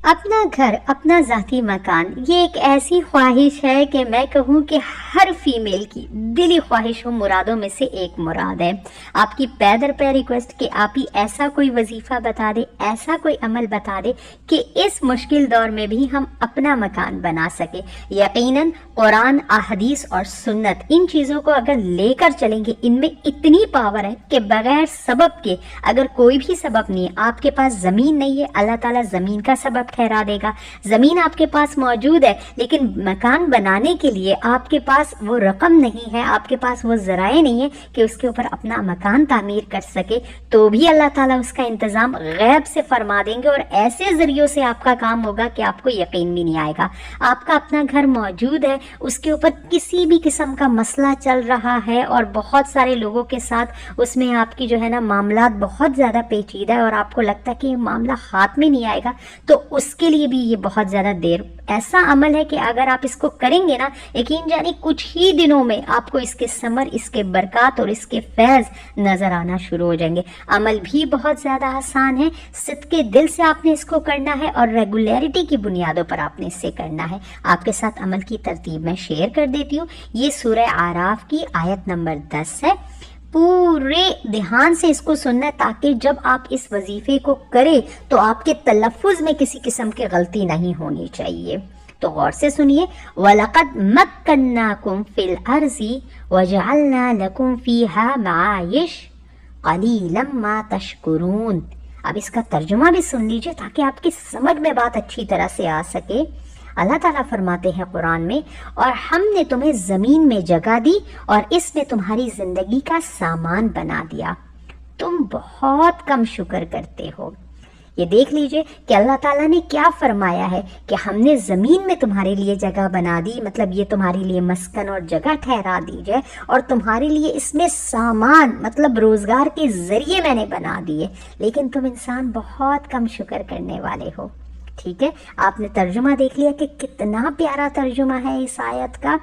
اپنا گھر، اپنا ذاتی مکان، یہ ایک ایسی خواہش ہے کہ میں کہوں کہ ہر فیمیل کی دلی خواہش و مرادوں میں سے ایک مراد ہے۔ آپ کی پے در پے ریکویسٹ کہ آپ ہی ایسا کوئی وظیفہ بتا دے، ایسا کوئی عمل بتا دے کہ اس مشکل دور میں بھی ہم اپنا مکان بنا سکے۔ یقیناً قرآن، احادیث اور سنت، ان چیزوں کو اگر لے کر چلیں گے، ان میں اتنی پاور ہے کہ بغیر سبب کے، اگر کوئی بھی سبب نہیں ہے، آپ کے پاس زمین نہیں ہے، اللہ تعالیٰ زمین کا سبب ٹھہرا دے گا۔ زمین آپ کے پاس موجود ہے لیکن مکان بنانے کے لیے آپ کے پاس وہ رقم نہیں ہے، آپ کے پاس وہ ذرائع نہیں ہے کہ اس کے اوپر اپنا مکان تعمیر کر سکے، تو بھی اللہ تعالیٰ اس کا انتظام غیب سے فرما دیں گے، اور ایسے ذریعوں سے آپ کا کام ہوگا کہ آپ کو یقین بھی نہیں آئے گا۔ آپ کا اپنا گھر موجود ہے، اس کے اوپر کسی بھی قسم کا مسئلہ چل رہا ہے اور بہت سارے لوگوں کے ساتھ اس میں آپ کی جو ہے نا معاملات بہت زیادہ پیچیدہ ہے اور آپ کو لگتا ہے کہ یہ معاملہ ہاتھ میں نہیں آئے گا، تو اس کے لیے بھی یہ بہت زیادہ دیر ایسا عمل ہے کہ اگر آپ اس کو کریں گے نا، یقین جانے کچھ ہی دنوں میں آپ کو اس کے ثمر، اس کے برکات اور اس کے فیض نظر آنا شروع ہو جائیں گے۔ عمل بھی بہت زیادہ آسان ہے، صدقے دل سے آپ نے اس کو کرنا ہے اور ریگولیرٹی کی بنیادوں پر آپ نے اس سے کرنا ہے۔ آپ کے ساتھ عمل کی ترتیب میں شیئر کر دیتی ہوں۔ یہ سورہ اعراف کی آیت نمبر 10 ہے۔ پورے دھیان سے اس کو سننا ہے تاکہ جب آپ اس وظیفے کو کریں تو آپ کے تلفظ میں کسی قسم کی غلطی نہیں ہونی چاہیے۔ تو غور سے سنیے، وَلَقَدْ مَكَّنَّاكُمْ فِي الْأَرْضِ وَجَعَلْنَا لَكُمْ فِيهَا مَعَائِشَ قَلِيلًا مَا تَشْكُرُونَ۔ اب اس کا ترجمہ بھی سن لیجئے تاکہ آپ کی سمجھ میں بات اچھی طرح سے آ سکے۔ اللہ تعالیٰ فرماتے ہیں قرآن میں، اور ہم نے تمہیں زمین میں جگہ دی اور اس میں تمہاری زندگی کا سامان بنا دیا، تم بہت کم شکر کرتے ہو۔ یہ دیکھ لیجئے کہ اللہ تعالیٰ نے کیا فرمایا ہے کہ ہم نے زمین میں تمہارے لیے جگہ بنا دی، مطلب یہ تمہارے لیے مسکن اور جگہ ٹھہرا دی جائے، اور تمہارے لیے اس میں سامان مطلب روزگار کے ذریعے میں نے بنا دیے، لیکن تم انسان بہت کم شکر کرنے والے ہو۔ ٹھیک ہے، آپ نے ترجمہ دیکھ لیا کہ کتنا پیارا ترجمہ ہے اس آیت کا۔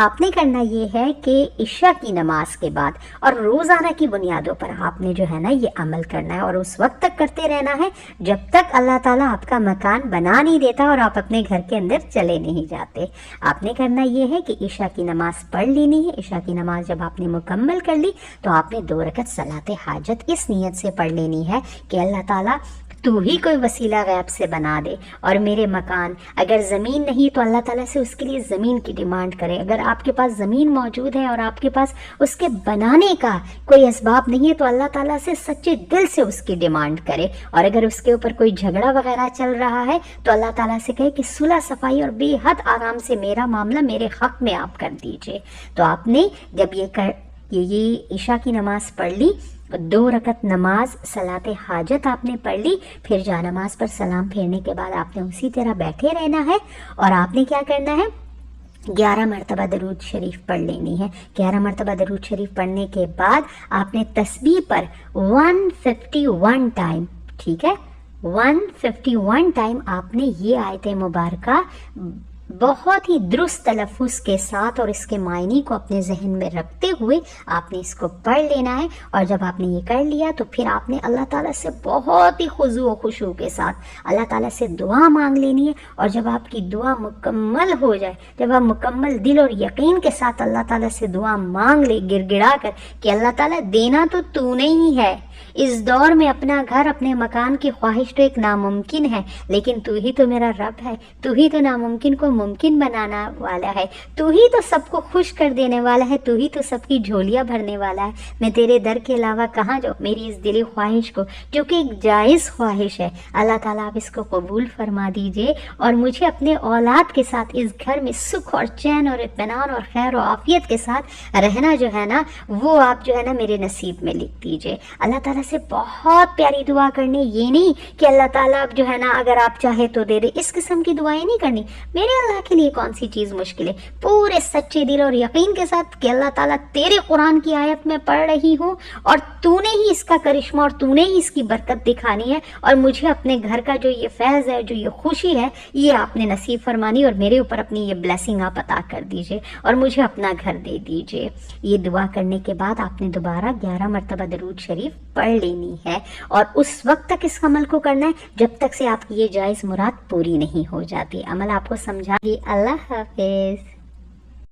آپ نے کرنا یہ ہے کہ عشاء کی نماز کے بعد اور روزانہ کی بنیادوں پر آپ نے جو ہے نا یہ عمل کرنا ہے، اور اس وقت تک کرتے رہنا ہے جب تک اللہ تعالیٰ آپ کا مکان بنا نہیں دیتا اور آپ اپنے گھر کے اندر چلے نہیں جاتے۔ آپ نے کرنا یہ ہے کہ عشاء کی نماز پڑھ لینی ہے۔ عشاء کی نماز جب آپ نے مکمل کر لی تو آپ نے 2 رکعت صلاۃ حاجت اس نیت سے پڑھ لینی ہے کہ اللہ تعالیٰ تو ہی کوئی وسیلہ غیب سے بنا دے، اور میرے مکان، اگر زمین نہیں تو اللہ تعالیٰ سے اس کے لیے زمین کی ڈیمانڈ کرے۔ اگر آپ کے پاس زمین موجود ہے اور آپ کے پاس اس کے بنانے کا کوئی اسباب نہیں ہے تو اللہ تعالیٰ سے سچے دل سے اس کی ڈیمانڈ کرے، اور اگر اس کے اوپر کوئی جھگڑا وغیرہ چل رہا ہے تو اللہ تعالیٰ سے کہے کہ صلح صفائی اور بے حد آرام سے میرا معاملہ میرے حق میں آپ کر دیجئے۔ تو آپ نے جب یہ عشاء کی نماز پڑھ لی، 2 رکعت نماز صلاۃ حاجت آپ نے پڑھ لی، پھر جا نماز پر سلام پھیرنے کے بعد آپ نے اسی طرح بیٹھے رہنا ہے، اور آپ نے کیا کرنا ہے، 11 مرتبہ درود شریف پڑھ لینی ہے۔ 11 مرتبہ درود شریف پڑھنے کے بعد آپ نے تسبیح پر 151 ٹائم، ٹھیک ہے، 151 ٹائم آپ نے یہ آیت مبارکہ بہت ہی درست تلفظ کے ساتھ اور اس کے معنی کو اپنے ذہن میں رکھتے ہوئے آپ نے اس کو پڑھ لینا ہے۔ اور جب آپ نے یہ کر لیا تو پھر آپ نے اللہ تعالیٰ سے بہت ہی خضوع و خشوع کے ساتھ اللہ تعالیٰ سے دعا مانگ لینی ہے، اور جب آپ کی دعا مکمل ہو جائے، جب آپ مکمل دل اور یقین کے ساتھ اللہ تعالیٰ سے دعا مانگ لے گڑ گڑا کر کہ اللہ تعالیٰ دینا تو نے ہی ہے، اس دور میں اپنا گھر، اپنے مکان کی خواہش تو ایک ناممکن ہے، لیکن تو ہی تو میرا رب ہے، تو ہی تو ناممکن کو ممکن بنانا والا ہے، تو ہی تو سب کو خوش کر دینے والا ہے، تو ہی تو سب کی جھولیاں بھرنے والا ہے۔ میں تیرے در کے علاوہ کہاں جاؤں؟ میری اس دلی خواہش کو، جو کہ ایک جائز خواہش ہے، اللہ تعالیٰ آپ اس کو قبول فرما دیجئے، اور مجھے اپنے اولاد کے ساتھ اس گھر میں سکھ اور چین اور اطمینان اور خیر و عافیت کے ساتھ رہنا جو ہے نا، وہ آپ جو ہے نا میرے نصیب میں لکھ دیجئے۔ اللہ تعالیٰ سے بہت پیاری دعا کرنی، یہ نہیں کہ اللہ تعالیٰ جو ہے نا اگر آپ چاہے تو دے دے، اس قسم کی دعائیں نہیں کرنی۔ میرے اللہ کے لیے کون سی چیز مشکل ہے؟ پورے سچے دل اور یقین کے ساتھ کہ اللہ تعالیٰ تیرے قرآن کی آیت میں پڑھ رہی ہوں اور تو نے ہی اس کا کرشمہ اور تو نے ہی اس کی برکت دکھانی ہے، اور مجھے اپنے گھر کا جو یہ فیض ہے، جو یہ خوشی ہے، یہ آپ نے نصیب فرمانی، اور میرے اوپر اپنی یہ بلیسنگ آپ عطا کر دیجئے اور مجھے اپنا گھر دے دیجئے۔ یہ دعا کرنے کے بعد آپ نے دوبارہ 11 مرتبہ درود شریف پڑھ لینی ہے اور اس وقت تک اس عمل کو کرنا ہے جب تک سے آپ کی یہ جائز مراد پوری نہیں ہو جاتی. عمل آپ کو سمجھا دی. اللہ حافظ.